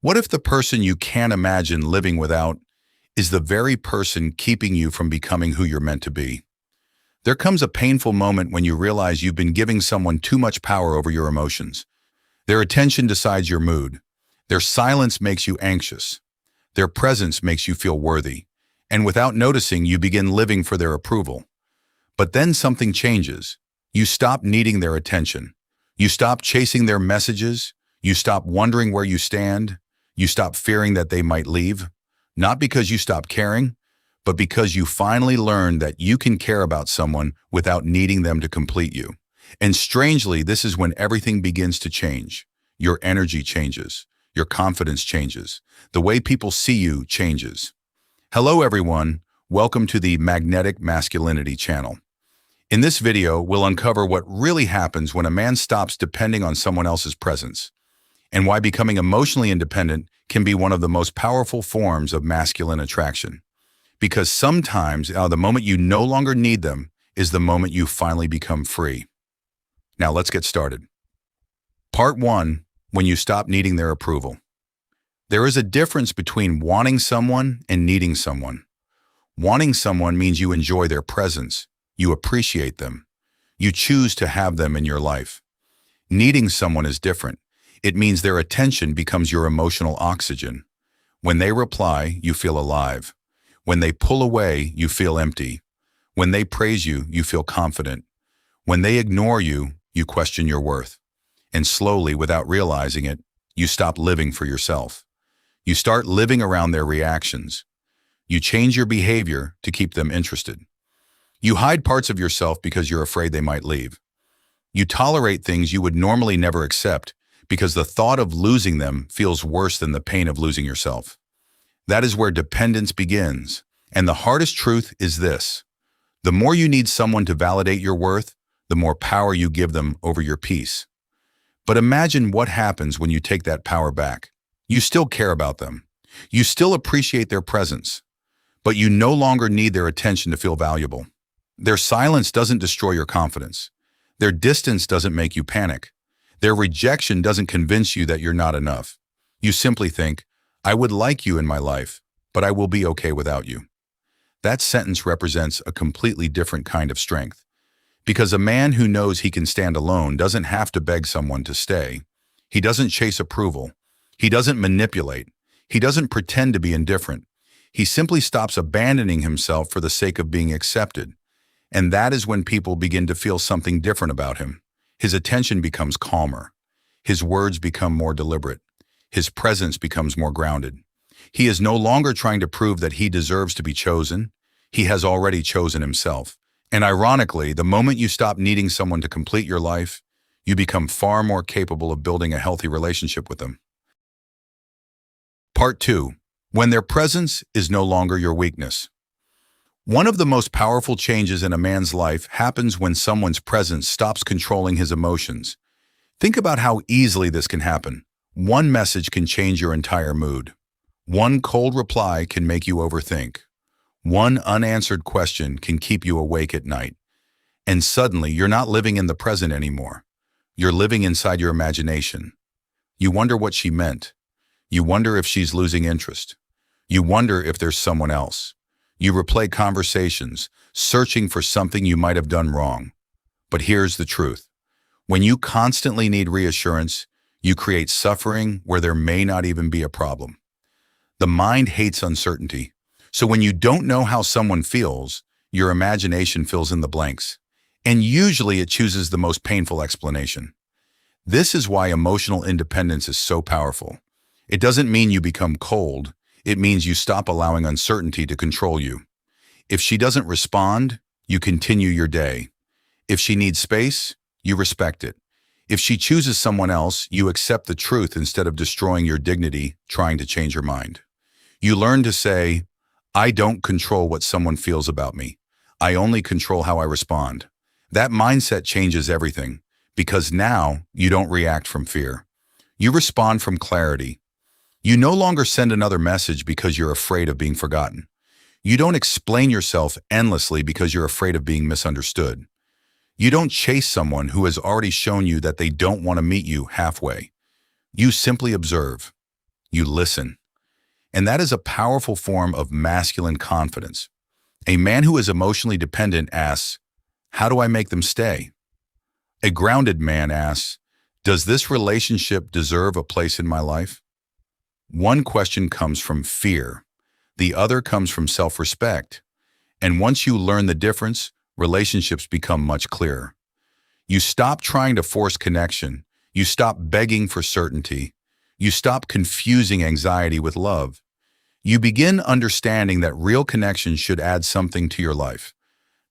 What if the person you can't imagine living without is the very person keeping you from becoming who you're meant to be? There comes a painful moment when you realize you've been giving someone too much power over your emotions. Their attention decides your mood. Their silence makes you anxious. Their presence makes you feel worthy. And without noticing, you begin living for their approval. But then something changes. You stop needing their attention. You stop chasing their messages. You stop wondering where you stand. You stop fearing that they might leave. Not because you stop caring, but because you finally learned that you can care about someone without needing them to complete you. And strangely, this is when everything begins to change. Your energy changes. Your confidence changes. The way people see you changes. Hello everyone, welcome to the Magnetic Masculinity channel. In this video, we'll uncover what really happens when a man stops depending on someone else's presence, and why becoming emotionally independent can be one of the most powerful forms of masculine attraction. Because sometimes the moment you no longer need them is the moment you finally become free. Now let's get started. Part 1, when you stop needing their approval. There is a difference between wanting someone and needing someone. Wanting someone means you enjoy their presence, you appreciate them, you choose to have them in your life. Needing someone is different. It means their attention becomes your emotional oxygen. When they reply, you feel alive. When they pull away, you feel empty. When they praise you, you feel confident. When they ignore you, you question your worth. And slowly, without realizing it, you stop living for yourself. You start living around their reactions. You change your behavior to keep them interested. You hide parts of yourself because you're afraid they might leave. You tolerate things you would normally never accept because the thought of losing them feels worse than the pain of losing yourself. That is where dependence begins. And the hardest truth is this: the more you need someone to validate your worth, the more power you give them over your peace. But imagine what happens when you take that power back. You still care about them. You still appreciate their presence. But you no longer need their attention to feel valuable. Their silence doesn't destroy your confidence. Their distance doesn't make you panic. Their rejection doesn't convince you that you're not enough. You simply think, I would like you in my life, but I will be okay without you. That sentence represents a completely different kind of strength. Because a man who knows he can stand alone doesn't have to beg someone to stay. He doesn't chase approval. He doesn't manipulate. He doesn't pretend to be indifferent. He simply stops abandoning himself for the sake of being accepted. And that is when people begin to feel something different about him. His attention becomes calmer. His words become more deliberate. His presence becomes more grounded. He is no longer trying to prove that he deserves to be chosen. He has already chosen himself. And ironically, the moment you stop needing someone to complete your life, you become far more capable of building a healthy relationship with them. Part 2, when their presence is no longer your weakness. One of the most powerful changes in a man's life happens when someone's presence stops controlling his emotions. Think about how easily this can happen. One message can change your entire mood. One cold reply can make you overthink. One unanswered question can keep you awake at night. And suddenly, you're not living in the present anymore. You're living inside your imagination. You wonder what she meant. You wonder if she's losing interest. You wonder if there's someone else. You replay conversations, searching for something you might have done wrong. But here's the truth. When you constantly need reassurance, you create suffering where there may not even be a problem. The mind hates uncertainty. So when you don't know how someone feels, your imagination fills in the blanks. And usually it chooses the most painful explanation. This is why emotional independence is so powerful. It doesn't mean you become cold. It means you stop allowing uncertainty to control you. If she doesn't respond, you continue your day. If she needs space, you respect it. If she chooses someone else, you accept the truth instead of destroying your dignity trying to change her mind. You learn to say, I don't control what someone feels about me. I only control how I respond. That mindset changes everything, because now you don't react from fear. You respond from clarity. You no longer send another message because you're afraid of being forgotten. You don't explain yourself endlessly because you're afraid of being misunderstood. You don't chase someone who has already shown you that they don't want to meet you halfway. You simply observe. You listen. And that is a powerful form of masculine confidence. A man who is emotionally dependent asks, how do I make them stay? A grounded man asks, does this relationship deserve a place in my life? One question comes from fear. The other comes from self-respect. And once you learn the difference, relationships become much clearer. You stop trying to force connection. You stop begging for certainty. You stop confusing anxiety with love. You begin understanding that real connection should add something to your life,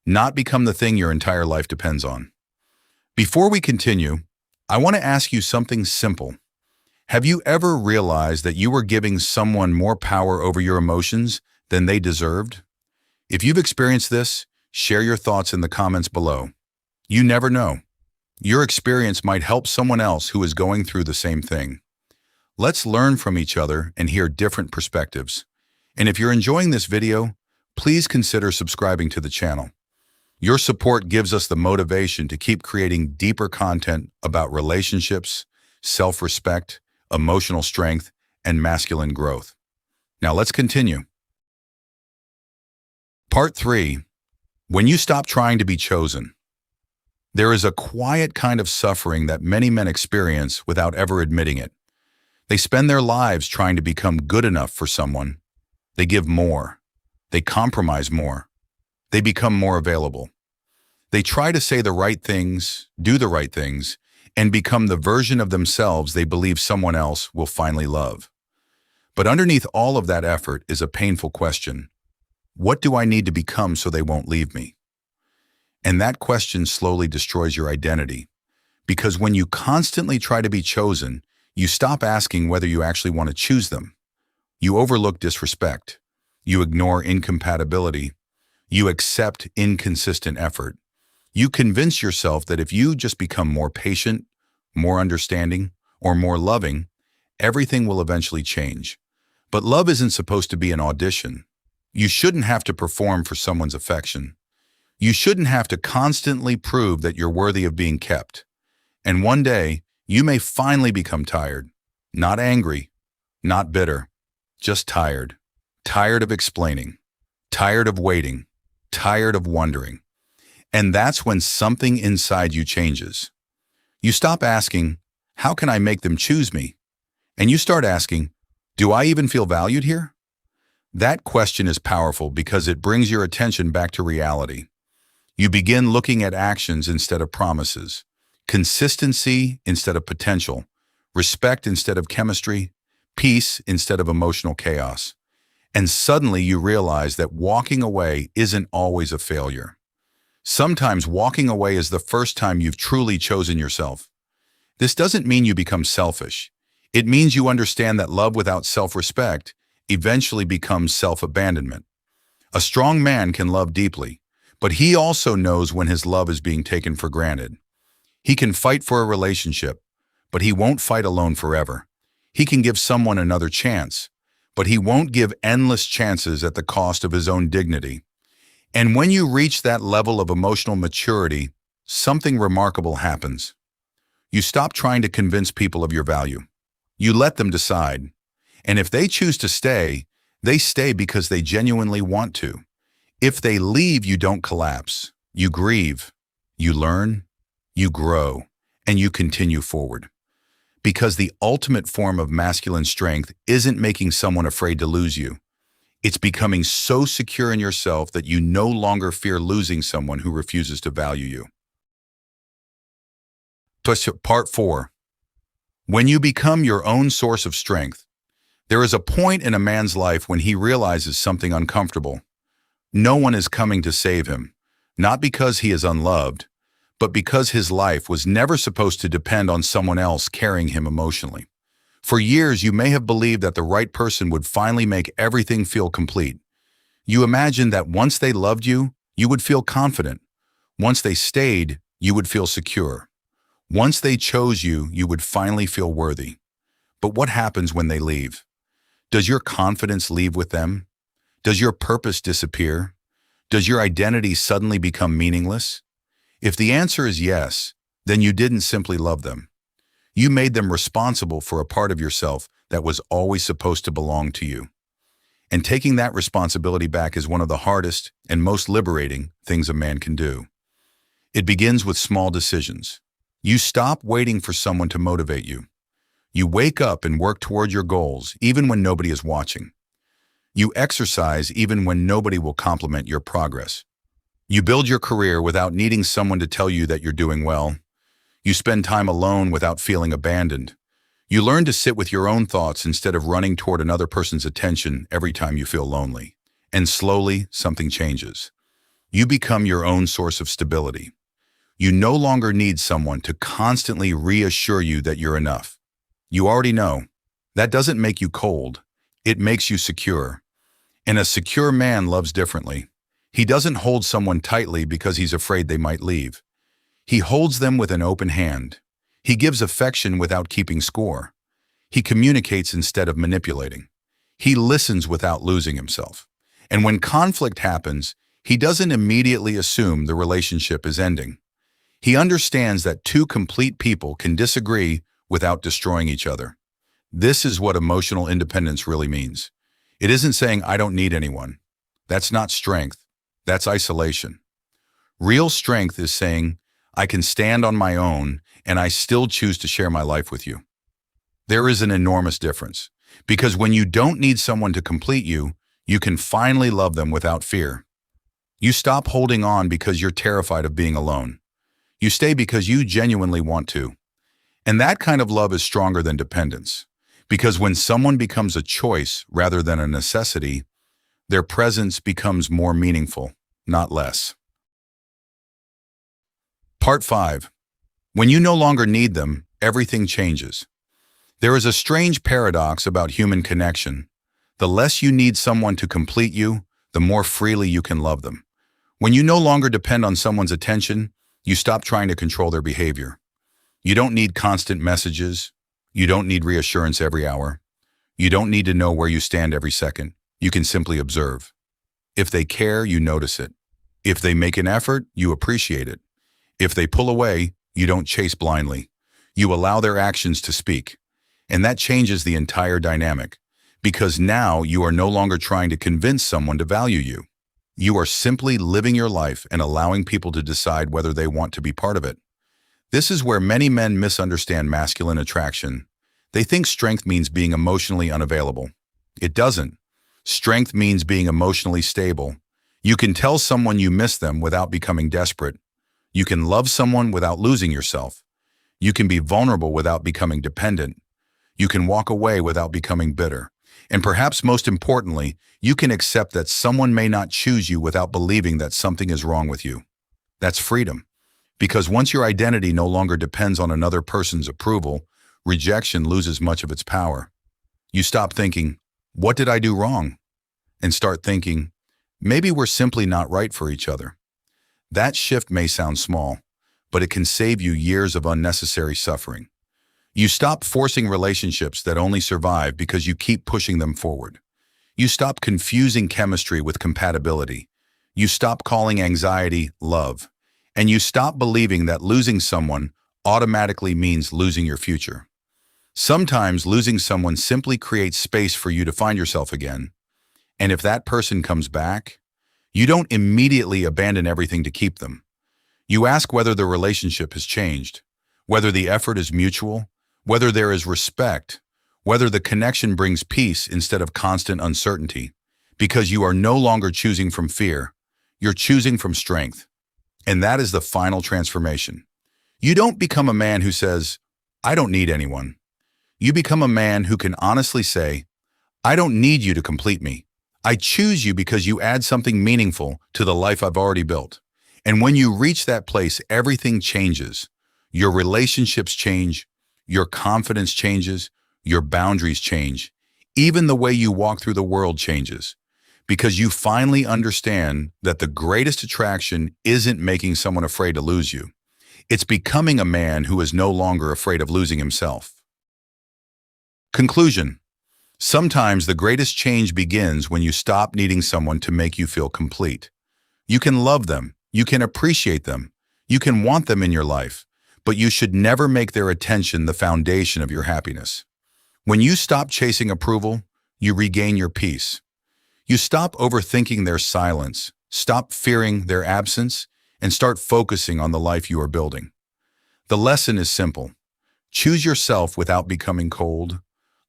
not become the thing your entire life depends on. Before we continue, I want to ask you something simple. Have you ever realized that you were giving someone more power over your emotions than they deserved? If you've experienced this, share your thoughts in the comments below. You never know. Your experience might help someone else who is going through the same thing. Let's learn from each other and hear different perspectives. And if you're enjoying this video, please consider subscribing to the channel. Your support gives us the motivation to keep creating deeper content about relationships, self-respect, emotional strength, and masculine growth. Now let's continue. Part 3. When you stop trying to be chosen. There is a quiet kind of suffering that many men experience without ever admitting it. They spend their lives trying to become good enough for someone. They give more. They compromise more. They become more available. They try to say the right things, do the right things, and become the version of themselves they believe someone else will finally love. But underneath all of that effort is a painful question. What do I need to become so they won't leave me? And that question slowly destroys your identity. Because when you constantly try to be chosen, you stop asking whether you actually want to choose them. You overlook disrespect. You ignore incompatibility. You accept inconsistent effort. You convince yourself that if you just become more patient, more understanding, or more loving, everything will eventually change. But love isn't supposed to be an audition. You shouldn't have to perform for someone's affection. You shouldn't have to constantly prove that you're worthy of being kept. And one day, you may finally become tired. Not angry, not bitter, just tired. Tired of explaining, tired of waiting, tired of wondering. And that's when something inside you changes. You stop asking, how can I make them choose me? And you start asking, do I even feel valued here? That question is powerful because it brings your attention back to reality. You begin looking at actions instead of promises, consistency instead of potential, respect instead of chemistry, peace instead of emotional chaos. And suddenly you realize that walking away isn't always a failure. Sometimes walking away is the first time you've truly chosen yourself. This doesn't mean you become selfish. It means you understand that love without self-respect eventually becomes self-abandonment. A strong man can love deeply, but he also knows when his love is being taken for granted. He can fight for a relationship, but he won't fight alone forever. He can give someone another chance, but he won't give endless chances at the cost of his own dignity. And when you reach that level of emotional maturity, something remarkable happens. You stop trying to convince people of your value. You let them decide. And if they choose to stay, they stay because they genuinely want to. If they leave, you don't collapse. You grieve. You learn. You grow. And you continue forward. Because the ultimate form of masculine strength isn't making someone afraid to lose you. It's becoming so secure in yourself that you no longer fear losing someone who refuses to value you. Part 4. When you become your own source of strength, there is a point in a man's life when he realizes something uncomfortable. No one is coming to save him, not because he is unloved, but because his life was never supposed to depend on someone else carrying him emotionally. For years, you may have believed that the right person would finally make everything feel complete. You imagined that once they loved you, you would feel confident. Once they stayed, you would feel secure. Once they chose you, you would finally feel worthy. But what happens when they leave? Does your confidence leave with them? Does your purpose disappear? Does your identity suddenly become meaningless? If the answer is yes, then you didn't simply love them. You made them responsible for a part of yourself that was always supposed to belong to you. And taking that responsibility back is one of the hardest and most liberating things a man can do. It begins with small decisions. You stop waiting for someone to motivate you. You wake up and work toward your goals even when nobody is watching. You exercise even when nobody will compliment your progress. You build your career without needing someone to tell you that you're doing well. You spend time alone without feeling abandoned. You learn to sit with your own thoughts instead of running toward another person's attention every time you feel lonely. And slowly, something changes. You become your own source of stability. You no longer need someone to constantly reassure you that you're enough. You already know. That doesn't make you cold. It makes you secure. And a secure man loves differently. He doesn't hold someone tightly because he's afraid they might leave. He holds them with an open hand. He gives affection without keeping score. He communicates instead of manipulating. He listens without losing himself. And when conflict happens, he doesn't immediately assume the relationship is ending. He understands that two complete people can disagree without destroying each other. This is what emotional independence really means. It isn't saying, "I don't need anyone." That's not strength. That's isolation. Real strength is saying, "I can stand on my own and I still choose to share my life with you." There is an enormous difference, because when you don't need someone to complete you, you can finally love them without fear. You stop holding on because you're terrified of being alone. You stay because you genuinely want to. And that kind of love is stronger than dependence, because when someone becomes a choice rather than a necessity, their presence becomes more meaningful, not less. Part 5. When you no longer need them, everything changes. There is a strange paradox about human connection. The less you need someone to complete you, the more freely you can love them. When you no longer depend on someone's attention, you stop trying to control their behavior. You don't need constant messages. You don't need reassurance every hour. You don't need to know where you stand every second. You can simply observe. If they care, you notice it. If they make an effort, you appreciate it. If they pull away, you don't chase blindly. You allow their actions to speak. And that changes the entire dynamic, because now you are no longer trying to convince someone to value you. You are simply living your life and allowing people to decide whether they want to be part of it. This is where many men misunderstand masculine attraction. They think strength means being emotionally unavailable. It doesn't. Strength means being emotionally stable. You can tell someone you miss them without becoming desperate. You can love someone without losing yourself. You can be vulnerable without becoming dependent. You can walk away without becoming bitter. And perhaps most importantly, you can accept that someone may not choose you without believing that something is wrong with you. That's freedom. Because once your identity no longer depends on another person's approval, rejection loses much of its power. You stop thinking, "What did I do wrong?" and start thinking, "Maybe we're simply not right for each other." That shift may sound small, but it can save you years of unnecessary suffering. You stop forcing relationships that only survive because you keep pushing them forward. You stop confusing chemistry with compatibility. You stop calling anxiety love. And you stop believing that losing someone automatically means losing your future. Sometimes losing someone simply creates space for you to find yourself again. And if that person comes back, you don't immediately abandon everything to keep them. You ask whether the relationship has changed, whether the effort is mutual, whether there is respect, whether the connection brings peace instead of constant uncertainty, because you are no longer choosing from fear, you're choosing from strength. And that is the final transformation. You don't become a man who says, "I don't need anyone." You become a man who can honestly say, "I don't need you to complete me. I choose you because you add something meaningful to the life I've already built." And when you reach that place, everything changes. Your relationships change, your confidence changes, your boundaries change. Even the way you walk through the world changes, because you finally understand that the greatest attraction isn't making someone afraid to lose you. It's becoming a man who is no longer afraid of losing himself. Conclusion. Sometimes the greatest change begins when you stop needing someone to make you feel complete. You can love them, you can appreciate them, you can want them in your life, but you should never make their attention the foundation of your happiness. When you stop chasing approval, you regain your peace. You stop overthinking their silence, stop fearing their absence, and start focusing on the life you are building. The lesson is simple. Choose yourself without becoming cold,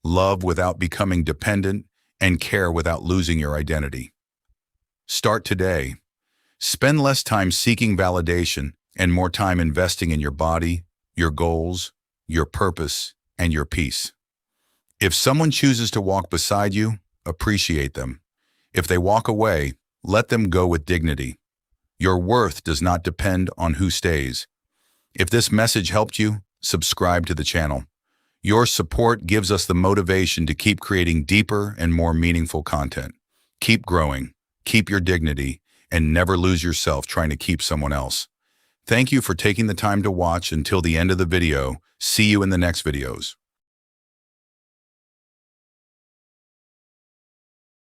love without becoming dependent, and care without losing your identity. Start today. Spend less time seeking validation and more time investing in your body, your goals, your purpose, and your peace. If someone chooses to walk beside you, appreciate them. If they walk away, let them go with dignity. Your worth does not depend on who stays. If this message helped you, subscribe to the channel. Your support gives us the motivation to keep creating deeper and more meaningful content. Keep growing, keep your dignity, and never lose yourself trying to keep someone else. Thank you for taking the time to watch until the end of the video. See you in the next videos.